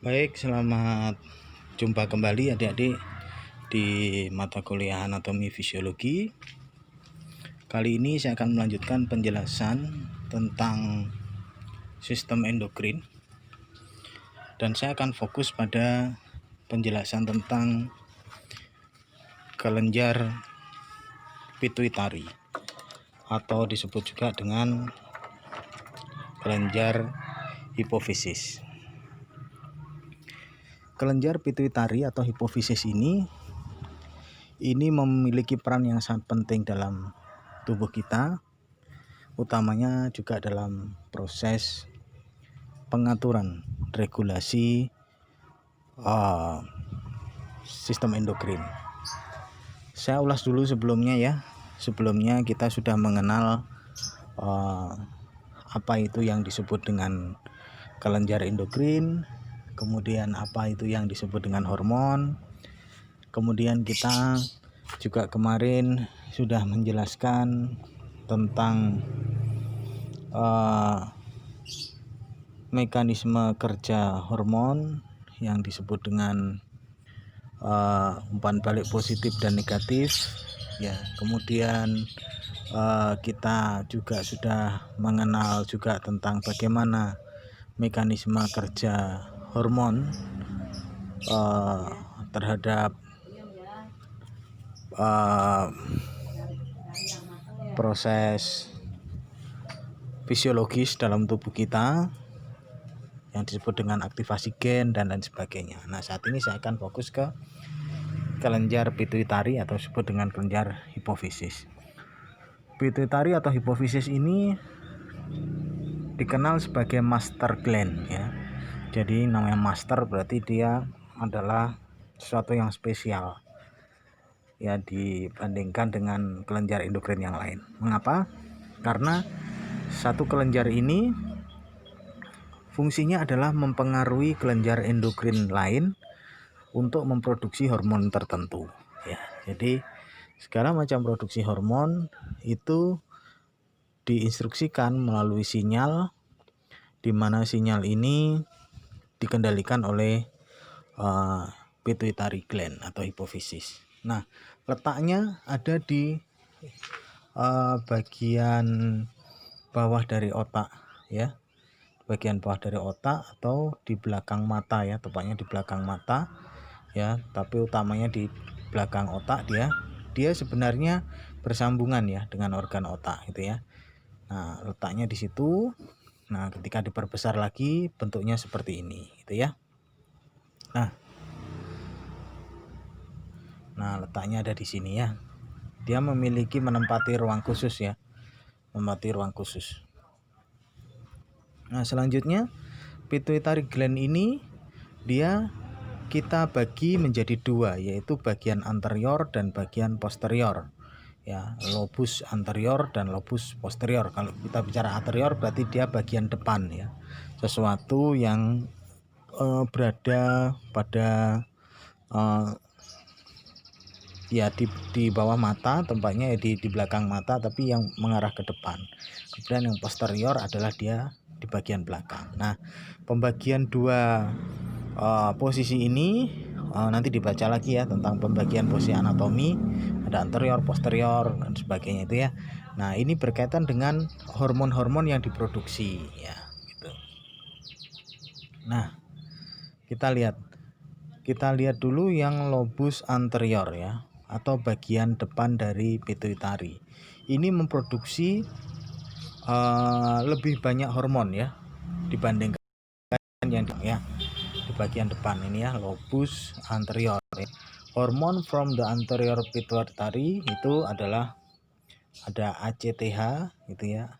Baik, selamat jumpa kembali adik-adik di mata kuliah anatomi fisiologi. Kali ini saya akan melanjutkan penjelasan tentang sistem endokrin, dan saya akan fokus pada penjelasan tentang kelenjar pituitari atau disebut juga dengan kelenjar hipofisis. Kelenjar pituitari atau hipofisis ini memiliki peran yang sangat penting dalam tubuh kita, utamanya juga dalam proses pengaturan regulasi sistem endokrin. Saya ulas dulu sebelumnya ya. Sebelumnya kita sudah mengenal apa itu yang disebut dengan kelenjar endokrin, kemudian apa itu yang disebut dengan hormon. Kemudian kita juga kemarin sudah menjelaskan tentang mekanisme kerja hormon yang disebut dengan umpan balik positif dan negatif ya. Kemudian kita juga sudah mengenal juga tentang bagaimana mekanisme kerja hormon terhadap proses fisiologis dalam tubuh kita yang disebut dengan aktivasi gen dan lain sebagainya. Nah, saat ini saya akan fokus ke kelenjar pituitari atau disebut dengan kelenjar hipofisis. Pituitari atau hipofisis ini dikenal sebagai master gland ya. Jadi namanya master berarti dia adalah sesuatu yang spesial ya dibandingkan dengan kelenjar endokrin yang lain. Mengapa? Karena satu kelenjar ini fungsinya adalah mempengaruhi kelenjar endokrin lain untuk memproduksi hormon tertentu ya. Jadi segala macam produksi hormon itu diinstruksikan melalui sinyal, di mana sinyal ini dikendalikan oleh pituitary gland atau hipofisis. Nah, letaknya ada di bagian bawah dari otak ya, bagian bawah dari otak atau di belakang mata ya, tepatnya di belakang mata ya, tapi utamanya di belakang otak. Dia sebenarnya bersambungan ya dengan organ otak gitu ya. Nah, letaknya di situ. Nah, ketika diperbesar lagi bentuknya seperti ini gitu ya. Nah, letaknya ada di sini ya. Dia menempati ruang khusus ya. Menempati ruang khusus. Nah, selanjutnya pituitary gland ini kita bagi menjadi dua, yaitu bagian anterior dan bagian posterior. Ya, lobus anterior dan lobus posterior. Kalau kita bicara anterior berarti dia bagian depan ya. Sesuatu yang berada pada ya di bawah mata, tempatnya ya di belakang mata tapi yang mengarah ke depan. Kemudian yang posterior adalah dia di bagian belakang. Nah, pembagian dua posisi ini nanti dibaca lagi ya tentang pembagian posisi anatomi, ada anterior, posterior dan sebagainya itu ya. Nah, ini berkaitan dengan hormon-hormon yang diproduksi ya gitu. Nah, kita lihat dulu yang lobus anterior ya, atau bagian depan dari pituitari. Ini memproduksi lebih banyak hormon ya dibandingkan yang ya di bagian depan ini ya, lobus anterior ya. Hormon from the anterior pituitary itu adalah ada ACTH gitu ya,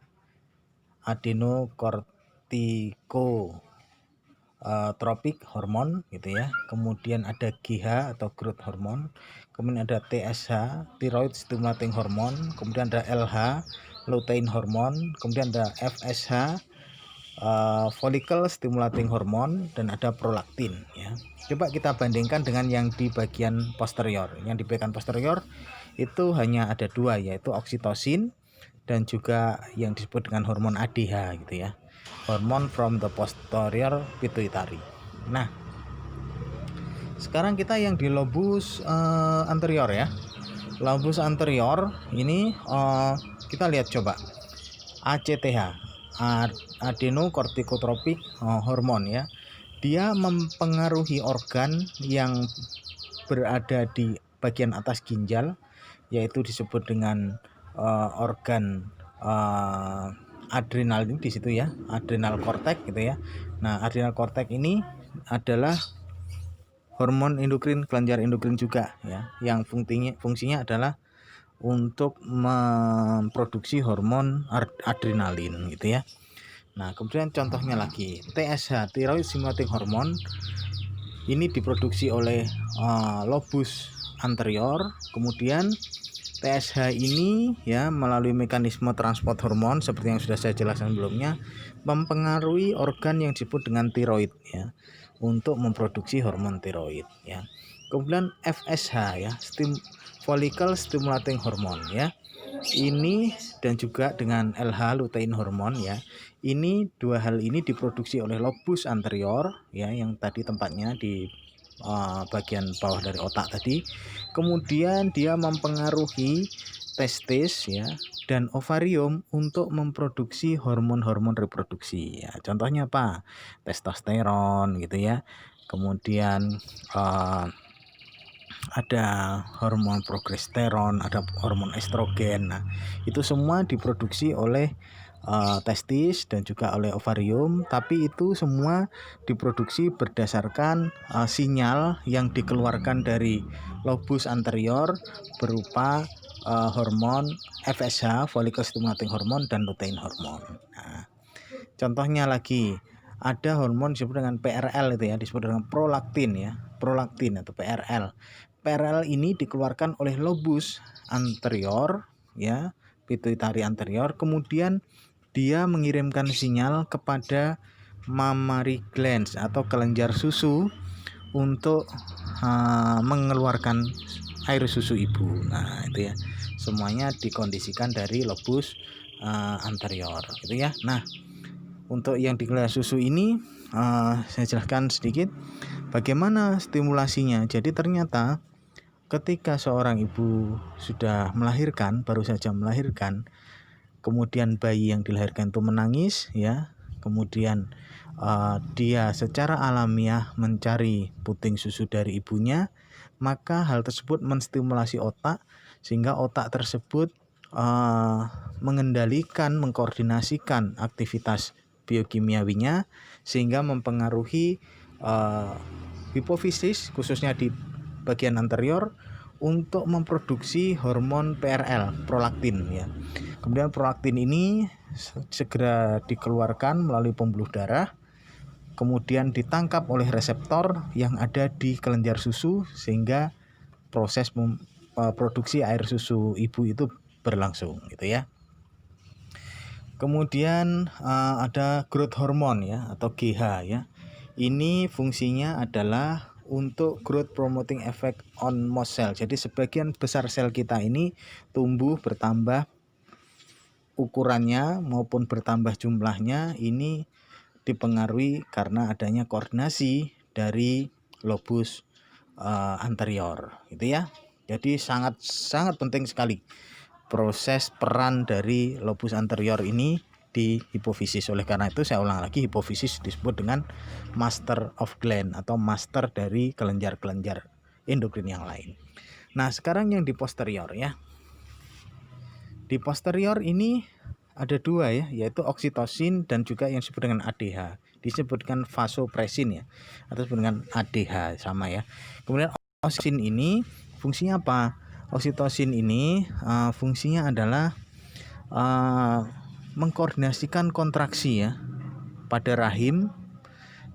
adenocorticotropic hormon gitu ya. Kemudian ada GH atau growth hormone. Kemudian ada TSH, thyroid stimulating hormone. Kemudian ada LH, lutein hormone. Kemudian ada FSH, follicle stimulating hormone, dan ada prolaktin ya. Coba kita bandingkan dengan yang di bagian posterior. Yang di bagian posterior itu hanya ada dua, yaitu oksitosin dan juga yang disebut dengan hormon ADH gitu ya. Hormon from the posterior pituitary. Nah, sekarang kita yang di lobus anterior ya. Lobus anterior ini kita lihat coba ACTH, adenokortikotropik hormon ya. Dia mempengaruhi organ yang berada di bagian atas ginjal, yaitu disebut dengan organ adrenal di situ ya, adrenal korteks gitu ya. Nah, adrenal korteks ini adalah hormon endokrin, kelenjar endokrin juga ya, yang fungsinya adalah untuk memproduksi hormon adrenalin gitu ya. Nah, kemudian contohnya lagi TSH, thyroid stimulating hormone, ini diproduksi oleh lobus anterior. Kemudian TSH ini ya melalui mekanisme transport hormon seperti yang sudah saya jelaskan sebelumnya mempengaruhi organ yang disebut dengan tiroid ya untuk memproduksi hormon tiroid ya. Kemudian FSH ya, follicle stimulating hormone ya. Ini dan juga dengan LH, lutein hormone ya. Ini dua hal ini diproduksi oleh lobus anterior ya, yang tadi tempatnya di bagian bawah dari otak tadi. Kemudian dia mempengaruhi testis ya dan ovarium untuk memproduksi hormon-hormon reproduksi ya. Contohnya apa? Testosteron gitu ya. Kemudian ada hormon progesteron, ada hormon estrogen. Nah, itu semua diproduksi oleh testis dan juga oleh ovarium, tapi itu semua diproduksi berdasarkan sinyal yang dikeluarkan dari lobus anterior berupa hormon FSH, follicle stimulating hormone, dan lutein hormone. Nah, contohnya lagi ada hormon disebut dengan PRL itu ya, disebut dengan prolaktin ya, prolaktin atau PRL. PRL ini dikeluarkan oleh lobus anterior ya, pituitari anterior, kemudian dia mengirimkan sinyal kepada mammary glands atau kelenjar susu untuk mengeluarkan air susu ibu. Nah, itu ya. Semuanya dikondisikan dari lobus anterior gitu ya. Nah, untuk yang di kelenjar susu ini saya jelaskan sedikit bagaimana stimulasinya. Jadi ternyata ketika seorang ibu sudah melahirkan, baru saja melahirkan, kemudian bayi yang dilahirkan itu menangis ya, kemudian dia secara alamiah mencari puting susu dari ibunya, maka hal tersebut menstimulasi otak sehingga otak tersebut mengendalikan, mengkoordinasikan aktivitas biokimiawinya sehingga mempengaruhi hipofisis khususnya di bagian anterior untuk memproduksi hormon PRL, prolaktin ya. Kemudian prolaktin ini segera dikeluarkan melalui pembuluh darah, kemudian ditangkap oleh reseptor yang ada di kelenjar susu sehingga proses produksi air susu ibu itu berlangsung gitu ya. Kemudian ada growth hormone ya atau GH ya. Ini fungsinya adalah untuk growth promoting effect on most cell. Jadi sebagian besar sel kita ini tumbuh bertambah ukurannya maupun bertambah jumlahnya, ini dipengaruhi karena adanya koordinasi dari lobus anterior gitu ya. Jadi sangat penting sekali proses peran dari lobus anterior ini di hipofisis. Oleh karena itu saya ulang lagi, hipofisis disebut dengan master of gland atau master dari kelenjar-kelenjar endokrin yang lain. Nah, sekarang yang di posterior ya. Di posterior ini ada dua ya, yaitu oksitosin dan juga yang disebut dengan ADH. Disebutkan vasopressin ya, atau disebut dengan ADH sama ya. Kemudian oksitosin ini fungsinya apa? Oksitosin ini fungsinya adalah mengkoordinasikan kontraksi ya pada rahim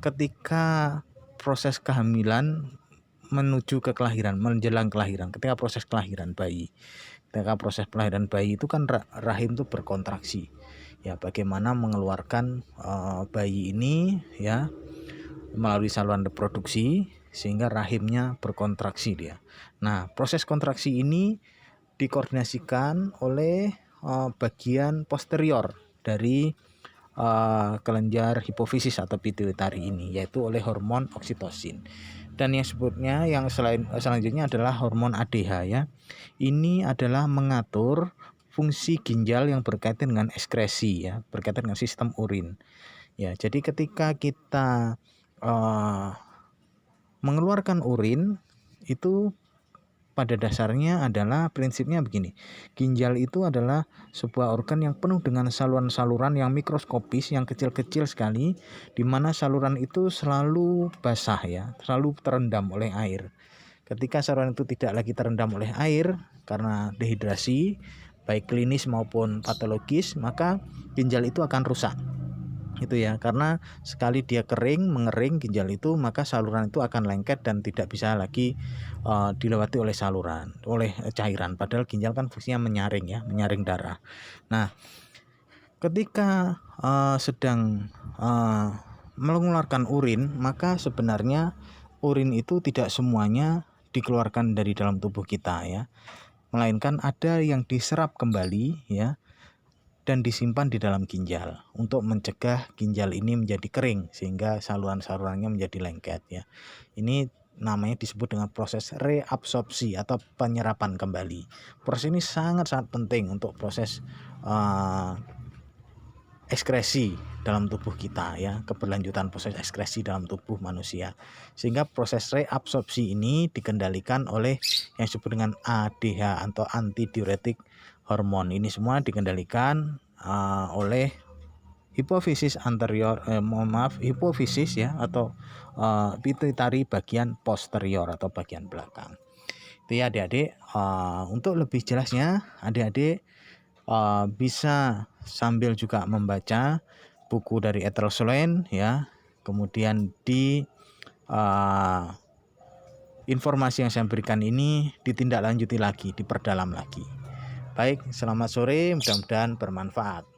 ketika proses kehamilan menuju ke kelahiran, menjelang kelahiran, ketika proses kelahiran bayi. Ketika proses kelahiran bayi itu kan rahim itu berkontraksi. Ya, bagaimana mengeluarkan bayi ini ya melalui saluran reproduksi sehingga rahimnya berkontraksi dia. Nah, proses kontraksi ini dikoordinasikan oleh bagian posterior dari kelenjar hipofisis atau pituitari ini, yaitu oleh hormon oksitosin. Dan yang sebutnya yang selanjutnya adalah hormon ADH ya. Ini adalah mengatur fungsi ginjal yang berkaitan dengan ekskresi ya, berkaitan dengan sistem urin. Ya, jadi ketika kita mengeluarkan urin itu pada dasarnya adalah prinsipnya begini. Ginjal itu adalah sebuah organ yang penuh dengan saluran-saluran yang mikroskopis, yang kecil-kecil sekali, di mana saluran itu selalu basah ya, selalu terendam oleh air. Ketika saluran itu tidak lagi terendam oleh air karena dehidrasi, baik klinis maupun patologis, maka ginjal itu akan rusak. Itu ya, karena sekali dia mengering ginjal itu, maka saluran itu akan lengket dan tidak bisa lagi dilewati oleh cairan. Padahal ginjal kan fungsinya menyaring ya, menyaring darah. Nah, ketika sedang mengeluarkan urin, maka sebenarnya urin itu tidak semuanya dikeluarkan dari dalam tubuh kita ya, melainkan ada yang diserap kembali ya, dan disimpan di dalam ginjal untuk mencegah ginjal ini menjadi kering sehingga saluran-salurannya menjadi lengket ya. Ini namanya disebut dengan proses reabsorpsi atau penyerapan kembali. Proses ini sangat-sangat penting untuk proses ekskresi dalam tubuh kita ya, keberlanjutan proses ekskresi dalam tubuh manusia. Sehingga proses reabsorpsi ini dikendalikan oleh yang disebut dengan ADH atau antidiuretik hormon. Ini semua dikendalikan oleh hipofisis hipofisis ya, atau pituitari bagian posterior atau bagian belakang. Itu ya adik-adik. Untuk lebih jelasnya adik-adik bisa sambil juga membaca buku dari Ethel Sloan ya, kemudian di informasi yang saya berikan ini ditindaklanjuti lagi, diperdalam lagi. Baik, selamat sore, mudah-mudahan bermanfaat.